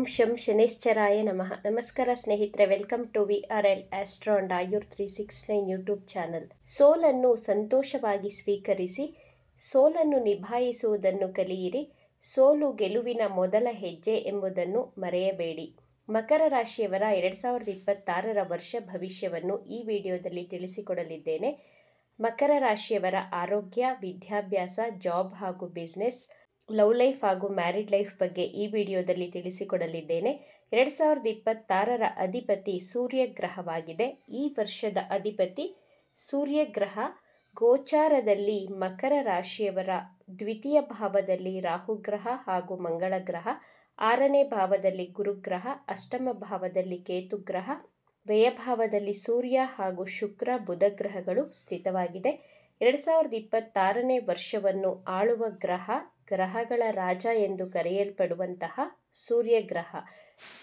ಓಂ ಶಂ ಶನೇಶ್ಚರಾಯ ನಮಃ. ನಮಸ್ಕಾರ ಸ್ನೇಹಿತರೆ, welcome to VRL astro and Ayur 369 YouTube channel. ಸೋಲನ್ನು ಸಂತೋಷವಾಗಿ ಸ್ವೀಕರಿಸಿ, ಸೋಲನ್ನು ನಿಭಾಯಿಸುವುದನ್ನು ಕಲಿಯಿರಿ. ಸೋಲು ಗೆಲುವಿನ ಮೊದಲ ಹೆಜ್ಜೆ ಎಂಬುದನ್ನು ಮರೆಯಬೇಡಿ. ಮಕರ ರಾಶಿಯವರ 2026ರ ವರ್ಷ ಭವಿಷ್ಯವನ್ನು ಈ ವಿಡಿಯೋದಲ್ಲಿ ತಿಳಿಸಿಕೊಡಲಿದ್ದೇನೆ. ಮಕರ ರಾಶಿಯವರ ಆರೋಗ್ಯ, ವಿದ್ಯಾಭ್ಯಾಸ, ಜಾಬ್ ಹಾಗೂ ಬಿಸ್ನೆಸ್, ಲವ್ ಲೈಫ್ ಹಾಗೂ ಮ್ಯಾರಿಡ್ ಲೈಫ್ ಬಗ್ಗೆ ಈ ವಿಡಿಯೋದಲ್ಲಿ ತಿಳಿಸಿಕೊಡಲಿದ್ದೇನೆ. 2026ರ ಅಧಿಪತಿ ಸೂರ್ಯಗ್ರಹವಾಗಿದೆ. ಈ ವರ್ಷದ ಅಧಿಪತಿ ಸೂರ್ಯಗ್ರಹ ಗೋಚಾರದಲ್ಲಿ ಮಕರ ರಾಶಿಯವರ ದ್ವಿತೀಯ ಭಾವದಲ್ಲಿ ರಾಹುಗ್ರಹ ಹಾಗೂ ಮಂಗಳ ಗ್ರಹ, 6ನೇ ಭಾವದಲ್ಲಿ ಗುರುಗ್ರಹ, ಅಷ್ಟಮ ಭಾವದಲ್ಲಿ ಕೇತುಗ್ರಹ, ವ್ಯಯಭಾವದಲ್ಲಿ ಸೂರ್ಯ ಹಾಗೂ ಶುಕ್ರ ಬುಧ ಗ್ರಹಗಳು ಸ್ಥಿತವಾಗಿದೆ. 2026ನೇ ವರ್ಷವನ್ನು ಆಳುವ ಗ್ರಹ, ಗ್ರಹಗಳ ರಾಜ ಎಂದು ಕರೆಯಲ್ಪಡುವಂತಹ ಸೂರ್ಯಗ್ರಹ.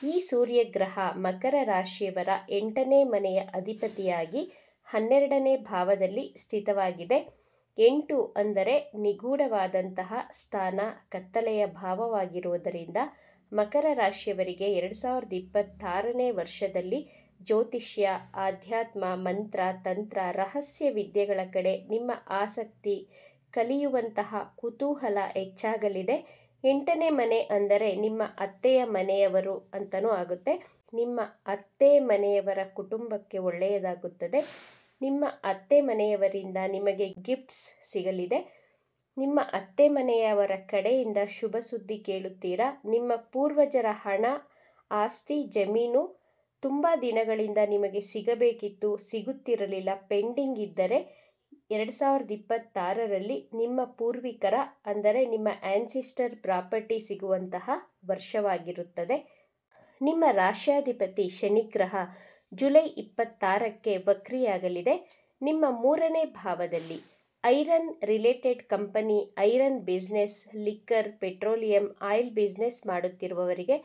ಈ ಸೂರ್ಯಗ್ರಹ ಮಕರ ರಾಶಿಯವರ 8ನೇ ಮನೆಯ ಅಧಿಪತಿಯಾಗಿ 12ನೇ ಭಾವದಲ್ಲಿ ಸ್ಥಿತವಾಗಿದೆ. 8 ಅಂದರೆ ನಿಗೂಢವಾದಂತಹ ಸ್ಥಾನ, ಕತ್ತಲೆಯ ಭಾವವಾಗಿರುವುದರಿಂದ ಮಕರ ರಾಶಿಯವರಿಗೆ 2026ನೇ ವರ್ಷದಲ್ಲಿ ಜ್ಯೋತಿಷ್ಯ, ಆಧ್ಯಾತ್ಮ, ಮಂತ್ರ, ತಂತ್ರ, ರಹಸ್ಯ ವಿದ್ಯೆಗಳ ಕಡೆ ನಿಮ್ಮ ಆಸಕ್ತಿ, ಕಲಿಯುವಂತಹ ಕುತೂಹಲ ಹೆಚ್ಚಾಗಲಿದೆ. 8ನೇ ಮನೆ ಅಂದರೆ ನಿಮ್ಮ ಅತ್ತೆಯ ಮನೆಯವರು ಅಂತಲೂ ಆಗುತ್ತೆ. ನಿಮ್ಮ ಅತ್ತೆ ಮನೆಯವರ ಕುಟುಂಬಕ್ಕೆ ಒಳ್ಳೆಯದಾಗುತ್ತದೆ. ನಿಮ್ಮ ಅತ್ತೆ ಮನೆಯವರಿಂದ ನಿಮಗೆ ಗಿಫ್ಟ್ಸ್ ಸಿಗಲಿದೆ. ನಿಮ್ಮ ಅತ್ತೆ ಮನೆಯವರ ಕಡೆಯಿಂದ ಶುಭ ಸುದ್ದಿ ಕೇಳುತ್ತೀರಾ. ನಿಮ್ಮ ಪೂರ್ವಜರ ಹಣ, ಆಸ್ತಿ, ಜಮೀನು ತುಂಬ ದಿನಗಳಿಂದ ನಿಮಗೆ ಸಿಗಬೇಕಿತ್ತು, ಸಿಗುತ್ತಿರಲಿಲ್ಲ, ಪೆಂಡಿಂಗ್ ಇದ್ದರೆ 2026ರಲ್ಲಿ ನಿಮ್ಮ ಪೂರ್ವಿಕರ ಅಂದರೆ ನಿಮ್ಮ ಆನ್ಸಿಸ್ಟರ್ ಪ್ರಾಪರ್ಟಿ ಸಿಗುವಂತಹ ವರ್ಷವಾಗಿರುತ್ತದೆ. ನಿಮ್ಮ ರಾಶ್ಯಾಧಿಪತಿ ಶನಿಗ್ರಹ ಜುಲೈ 26ಕ್ಕೆ ವಕ್ರಿಯಾಗಲಿದೆ. ನಿಮ್ಮ 3ನೇ ಭಾವದಲ್ಲಿ iron related company, iron business, liquor, petroleum, oil business ಮಾಡುತ್ತಿರುವವರಿಗೆ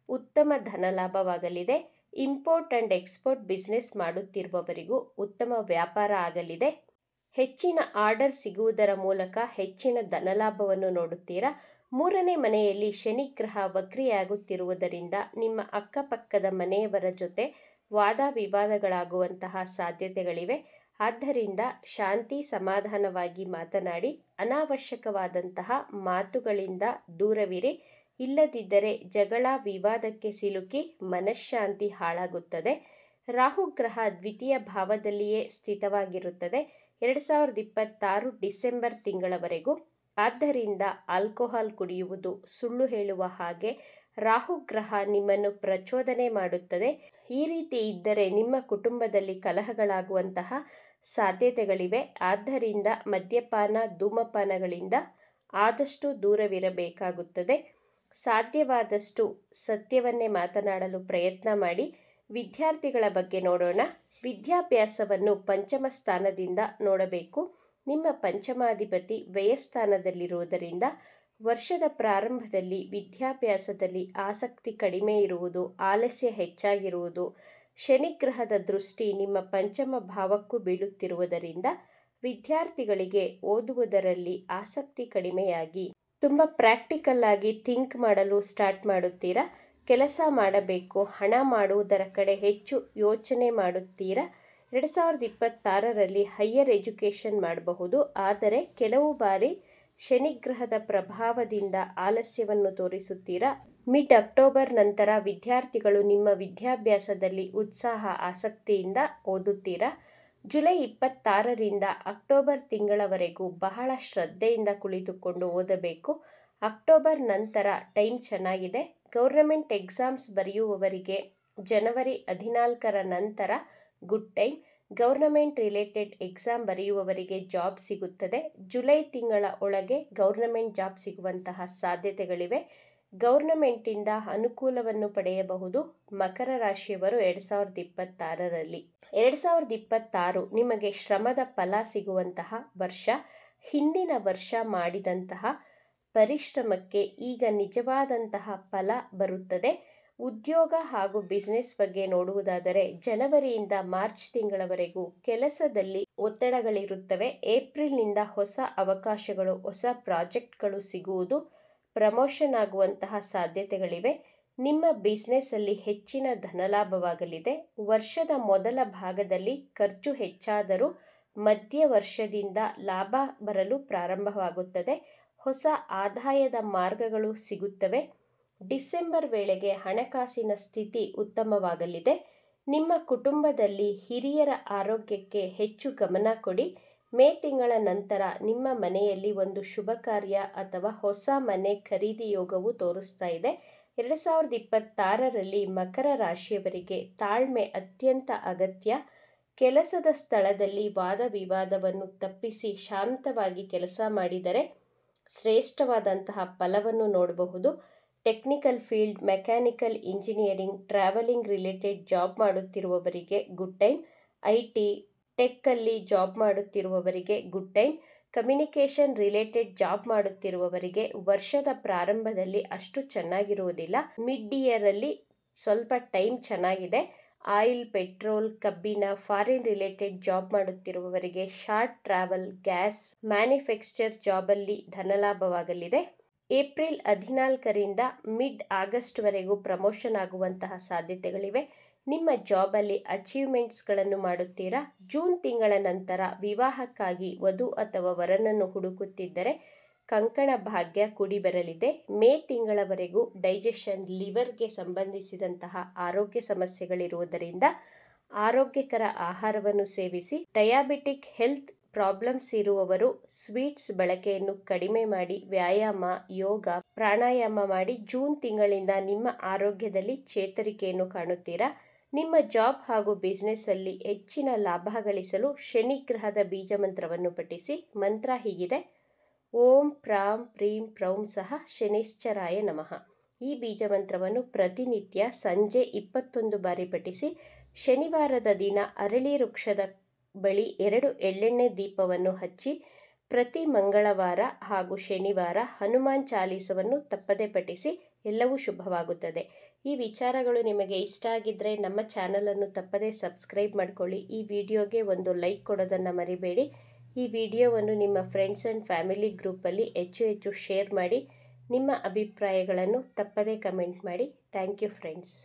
ಉತ್ತಮ ಧನಲಾಭವಾಗಲಿದೆ. ಇಂಪೋರ್ಟ್ ಆ್ಯಂಡ್ ಎಕ್ಸ್ಪೋರ್ಟ್ ಬಿಸ್ನೆಸ್ ಮಾಡುತ್ತಿರುವವರಿಗೂ ಉತ್ತಮ ವ್ಯಾಪಾರ ಆಗಲಿದೆ. ಹೆಚ್ಚಿನ ಆರ್ಡರ್ ಸಿಗುವುದರ ಮೂಲಕ ಹೆಚ್ಚಿನ ಧನಲಾಭವನ್ನು ನೋಡುತ್ತೀರಾ. 3ನೇ ಮನೆಯಲ್ಲಿ ಶನಿಗ್ರಹ ವಕ್ರಿಯಾಗುತ್ತಿರುವುದರಿಂದ ನಿಮ್ಮ ಅಕ್ಕಪಕ್ಕದ ಮನೆಯವರ ಜೊತೆ ವಾದ ವಿವಾದಗಳಾಗುವಂತಹ ಸಾಧ್ಯತೆಗಳಿವೆ. ಆದ್ದರಿಂದ ಶಾಂತಿ ಸಮಾಧಾನವಾಗಿ ಮಾತನಾಡಿ, ಅನಾವಶ್ಯಕವಾದಂತಹ ಮಾತುಗಳಿಂದ ದೂರವಿರಿ. ಇಲ್ಲದಿದ್ದರೆ ಜಗಳ, ವಿವಾದಕ್ಕೆ ಸಿಲುಕಿ ಮನಃಶಾಂತಿ ಹಾಳಾಗುತ್ತದೆ. ರಾಹುಗ್ರಹ ದ್ವಿತೀಯ ಭಾವದಲ್ಲಿಯೇ ಸ್ಥಿತವಾಗಿರುತ್ತದೆ 2026 ಡಿಸೆಂಬರ್ ತಿಂಗಳವರೆಗೂ. ಆದ್ದರಿಂದ ಆಲ್ಕೋಹಾಲ್ ಕುಡಿಯುವುದು, ಸುಳ್ಳು ಹೇಳುವ ಹಾಗೆ ರಾಹುಗ್ರಹ ನಿಮ್ಮನ್ನು ಪ್ರಚೋದನೆ ಮಾಡುತ್ತದೆ. ಈ ರೀತಿ ಇದ್ದರೆ ನಿಮ್ಮ ಕುಟುಂಬದಲ್ಲಿ ಕಲಹಗಳಾಗುವಂತಹ ಸಾಧ್ಯತೆಗಳಿವೆ. ಆದ್ದರಿಂದ ಮದ್ಯಪಾನ, ಧೂಮಪಾನಗಳಿಂದ ಆದಷ್ಟು ದೂರವಿರಬೇಕಾಗುತ್ತದೆ. ಸಾಧ್ಯವಾದಷ್ಟು ಸತ್ಯವನ್ನೇ ಮಾತನಾಡಲು ಪ್ರಯತ್ನ ಮಾಡಿ. ವಿದ್ಯಾರ್ಥಿಗಳ ಬಗ್ಗೆ ನೋಡೋಣ. ವಿದ್ಯಾಭ್ಯಾಸವನ್ನು ಪಂಚಮ ಸ್ಥಾನದಿಂದ ನೋಡಬೇಕು. ನಿಮ್ಮ ಪಂಚಮಾಧಿಪತಿ ವ್ಯಯಸ್ಥಾನದಲ್ಲಿರುವುದರಿಂದ ವರ್ಷದ ಪ್ರಾರಂಭದಲ್ಲಿ ವಿದ್ಯಾಭ್ಯಾಸದಲ್ಲಿ ಆಸಕ್ತಿ ಕಡಿಮೆ ಇರುವುದು, ಆಲಸ್ಯ ಹೆಚ್ಚಾಗಿರುವುದು, ಶನಿಗ್ರಹದ ದೃಷ್ಟಿ ನಿಮ್ಮ ಪಂಚಮ ಭಾವಕ್ಕೂ ಬೀಳುತ್ತಿರುವುದರಿಂದ ವಿದ್ಯಾರ್ಥಿಗಳಿಗೆ ಓದುವುದರಲ್ಲಿ ಆಸಕ್ತಿ ಕಡಿಮೆಯಾಗಿ ತುಂಬ ಪ್ರಾಕ್ಟಿಕಲ್ ಆಗಿ ಥಿಂಕ್ ಮಾಡಲು ಸ್ಟಾರ್ಟ್ ಮಾಡುತ್ತೀರಾ. ಕೆಲಸ ಮಾಡಬೇಕು, ಹಣ ಮಾಡುವುದರ ಕಡೆ ಹೆಚ್ಚು ಯೋಚನೆ ಮಾಡುತ್ತೀರಾ. 2026ರಲ್ಲಿ ಹೈಯರ್ ಎಜುಕೇಷನ್ ಮಾಡಬಹುದು. ಆದರೆ ಕೆಲವು ಬಾರಿ ಶನಿಗ್ರಹದ ಪ್ರಭಾವದಿಂದ ಆಲಸ್ಯವನ್ನು ತೋರಿಸುತ್ತೀರಾ. ಮಿಡ್ ಅಕ್ಟೋಬರ್ ನಂತರ ವಿದ್ಯಾರ್ಥಿಗಳು ನಿಮ್ಮ ವಿದ್ಯಾಭ್ಯಾಸದಲ್ಲಿ ಉತ್ಸಾಹ, ಆಸಕ್ತಿಯಿಂದ ಓದುತ್ತೀರಾ. ಜುಲೈ 26ರಿಂದ ಅಕ್ಟೋಬರ್ ತಿಂಗಳವರೆಗೂ ಬಹಳ ಶ್ರದ್ಧೆಯಿಂದ ಕುಳಿತುಕೊಂಡು ಓದಬೇಕು. ಅಕ್ಟೋಬರ್ ನಂತರ ಟೈಮ್ ಚೆನ್ನಾಗಿದೆ. ಗೌರ್ನಮೆಂಟ್ ಎಕ್ಸಾಮ್ಸ್ ಬರೆಯುವವರಿಗೆ ಜನವರಿ 14ರ ನಂತರ good time. Government related exam ಬರೆಯುವವರಿಗೆ ಜಾಬ್ ಸಿಗುತ್ತದೆ. ಜುಲೈ ತಿಂಗಳ ಒಳಗೆ ಗೌರ್ನಮೆಂಟ್ ಜಾಬ್ ಸಿಗುವಂತಹ ಸಾಧ್ಯತೆಗಳಿವೆ. ಗೌರ್ನಮೆಂಟಿಂದ ಅನುಕೂಲವನ್ನು ಪಡೆಯಬಹುದು ಮಕರ ರಾಶಿಯವರು 2026ರಲ್ಲಿ. 2026 ನಿಮಗೆ ಶ್ರಮದ ಫಲ ಸಿಗುವಂತಹ ವರ್ಷ. ಹಿಂದಿನ ವರ್ಷ ಮಾಡಿದಂತಹ ಪರಿಶ್ರಮಕ್ಕೆ ಈಗ ನಿಜವಾದಂತಹ ಫಲ ಬರುತ್ತದೆ. ಉದ್ಯೋಗ ಹಾಗೂ ಬಿಸ್ನೆಸ್ ಬಗ್ಗೆ ನೋಡುವುದಾದರೆ ಜನವರಿಯಿಂದ ಮಾರ್ಚ್ ತಿಂಗಳವರೆಗೂ ಕೆಲಸದಲ್ಲಿ ಒತ್ತಡಗಳಿರುತ್ತವೆ. ಏಪ್ರಿಲ್ನಿಂದ ಹೊಸ ಅವಕಾಶಗಳು, ಹೊಸ ಪ್ರಾಜೆಕ್ಟ್ಗಳು ಸಿಗುವುದು, ಪ್ರಮೋಷನ್ ಆಗುವಂತಹ ಸಾಧ್ಯತೆಗಳಿವೆ. ನಿಮ್ಮ ಬಿಸ್ನೆಸ್ಸಲ್ಲಿ ಹೆಚ್ಚಿನ ಧನಲಾಭವಾಗಲಿದೆ. ವರ್ಷದ ಮೊದಲ ಭಾಗದಲ್ಲಿ ಖರ್ಚು ಹೆಚ್ಚಾದರೂ ಮಧ್ಯ ವರ್ಷದಿಂದ ಲಾಭ ಬರಲು ಪ್ರಾರಂಭವಾಗುತ್ತದೆ. ಹೊಸ ಆದಾಯದ ಮಾರ್ಗಗಳು ಸಿಗುತ್ತವೆ. ಡಿಸೆಂಬರ್ ವೇಳೆಗೆ ಹಣಕಾಸಿನ ಸ್ಥಿತಿ ಉತ್ತಮವಾಗಲಿದೆ. ನಿಮ್ಮ ಕುಟುಂಬದಲ್ಲಿ ಹಿರಿಯರ ಆರೋಗ್ಯಕ್ಕೆ ಹೆಚ್ಚು ಗಮನ ಕೊಡಿ. ಮೇ ತಿಂಗಳ ನಂತರ ನಿಮ್ಮ ಮನೆಯಲ್ಲಿ ಒಂದು ಶುಭ ಕಾರ್ಯ ಅಥವಾ ಹೊಸ ಮನೆ ಖರೀದಿ ಯೋಗವು ತೋರಿಸ್ತಾ ಇದೆ. 2026ರಲ್ಲಿ ಮಕರ ರಾಶಿಯವರಿಗೆ ತಾಳ್ಮೆ ಅತ್ಯಂತ ಅಗತ್ಯ. ಕೆಲಸದ ಸ್ಥಳದಲ್ಲಿ ವಾದ ವಿವಾದವನ್ನು ತಪ್ಪಿಸಿ ಶಾಂತವಾಗಿ ಕೆಲಸ ಮಾಡಿದರೆ ಶ್ರೇಷ್ಠವಾದಂತಹ ಫಲವನ್ನು ನೋಡಬಹುದು. Technical field, mechanical engineering, travelling related job ಮಾಡುತ್ತಿರುವವರಿಗೆ ಗುಡ್ ಟೈಮ್. IT, ಟೆಕ್ಕಲ್ಲಿ ಜಾಬ್ ಮಾಡುತ್ತಿರುವವರಿಗೆ good time. Communication related job ಮಾಡುತ್ತಿರುವವರಿಗೆ ವರ್ಷದ ಪ್ರಾರಂಭದಲ್ಲಿ ಅಷ್ಟು ಚೆನ್ನಾಗಿರುವುದಿಲ್ಲ. ಮಿಡ್ ಇಯರಲ್ಲಿ ಸ್ವಲ್ಪ ಟೈಮ್ ಚೆನ್ನಾಗಿದೆ. ಆಯಿಲ್, ಪೆಟ್ರೋಲ್, ಕಬ್ಬಿಣ, ಫಾರಿನ್ ರಿಲೇಟೆಡ್ ಜಾಬ್ ಮಾಡುತ್ತಿರುವವರಿಗೆ ಶಾರ್ಟ್ ಟ್ರಾವೆಲ್, ಗ್ಯಾಸ್, ಮ್ಯಾನುಫ್ಯಾಕ್ಚರ್ ಜಾಬಲ್ಲಿ ಧನಲಾಭವಾಗಲಿದೆ. ಏಪ್ರಿಲ್ 14ರಿಂದ ಮಿಡ್ ಆಗಸ್ಟ್ವರೆಗೂ ಪ್ರಮೋಷನ್ ಆಗುವಂತಹ ಸಾಧ್ಯತೆಗಳಿವೆ. ನಿಮ್ಮ ಜಾಬಲ್ಲಿ ಅಚೀವ್ಮೆಂಟ್ಸ್ಗಳನ್ನು ಮಾಡುತ್ತೀರಾ. ಜೂನ್ ತಿಂಗಳ ನಂತರ ವಿವಾಹಕ್ಕಾಗಿ ವಧು ಅಥವಾ ವರನನ್ನು ಹುಡುಕುತ್ತಿದ್ದರೆ ಕಂಕಣ ಭಾಗ್ಯ ಕೂಡಿ ಬರಲಿದೆ. ಮೇ ತಿಂಗಳವರೆಗೂ ಡೈಜೆಷನ್, ಲಿವರ್ಗೆ ಸಂಬಂಧಿಸಿದಂತಹ ಆರೋಗ್ಯ ಸಮಸ್ಯೆಗಳಿರುವುದರಿಂದ ಆರೋಗ್ಯಕರ ಆಹಾರವನ್ನು ಸೇವಿಸಿ. ಡಯಾಬಿಟಿಕ್ ಹೆಲ್ತ್ ಪ್ರಾಬ್ಲಮ್ಸ್ ಇರುವವರು ಸ್ವೀಟ್ಸ್ ಬಳಕೆಯನ್ನು ಕಡಿಮೆ ಮಾಡಿ ವ್ಯಾಯಾಮ, ಯೋಗ, ಪ್ರಾಣಾಯಾಮ ಮಾಡಿ ಜೂನ್ ತಿಂಗಳಿಂದ ನಿಮ್ಮ ಆರೋಗ್ಯದಲ್ಲಿ ಚೇತರಿಕೆಯನ್ನು ಕಾಣುತ್ತೀರಾ. ನಿಮ್ಮ ಜಾಬ್ ಹಾಗೂ ಬಿಸ್ನೆಸ್ಸಲ್ಲಿ ಹೆಚ್ಚಿನ ಲಾಭ ಗಳಿಸಲು ಶನಿ ಗ್ರಹದ ಬೀಜ ಮಂತ್ರವನ್ನು ಪಠಿಸಿ. ಮಂತ್ರ ಹೀಗಿದೆ: ಓಂ ಪ್ರಾಂ ಪ್ರೀಂ ಪ್ರೌಂ ಸಹ ಶನೈಶ್ಚರಾಯ ನಮಃ. ಈ ಬೀಜ ಮಂತ್ರವನ್ನು ಪ್ರತಿನಿತ್ಯ ಸಂಜೆ 21 ಬಾರಿ ಪಠಿಸಿ. ಶನಿವಾರದ ದಿನ ಅರಳಿ ವೃಕ್ಷದ ಬಳಿ 2 ಎಳ್ಳೆಣ್ಣೆ ದೀಪವನ್ನು ಹಚ್ಚಿ. ಪ್ರತಿ ಮಂಗಳವಾರ ಹಾಗೂ ಶನಿವಾರ ಹನುಮಾನ್ ಚಾಲೀಸವನ್ನು ತಪ್ಪದೆ ಪಠಿಸಿ. ಎಲ್ಲವೂ ಶುಭವಾಗುತ್ತದೆ. ಈ ವಿಚಾರಗಳು ನಿಮಗೆ ಇಷ್ಟ ಆಗಿದ್ದರೆ ನಮ್ಮ ಚಾನಲನ್ನು ತಪ್ಪದೆ ಸಬ್ಸ್ಕ್ರೈಬ್ ಮಾಡಿಕೊಳ್ಳಿ. ಈ ವಿಡಿಯೋಗೆ ಒಂದು ಲೈಕ್ ಕೊಡೋದನ್ನು ಮರಿಬೇಡಿ. ಈ ವಿಡಿಯೋವನ್ನು ನಿಮ್ಮ ಫ್ರೆಂಡ್ಸ್ ಆ್ಯಂಡ್ ಫ್ಯಾಮಿಲಿ ಗ್ರೂಪಲ್ಲಿ ಹೆಚ್ಚು ಶೇರ್ ಮಾಡಿ. ನಿಮ್ಮ ಅಭಿಪ್ರಾಯಗಳನ್ನು ತಪ್ಪದೆ ಕಮೆಂಟ್ ಮಾಡಿ. Thank you friends.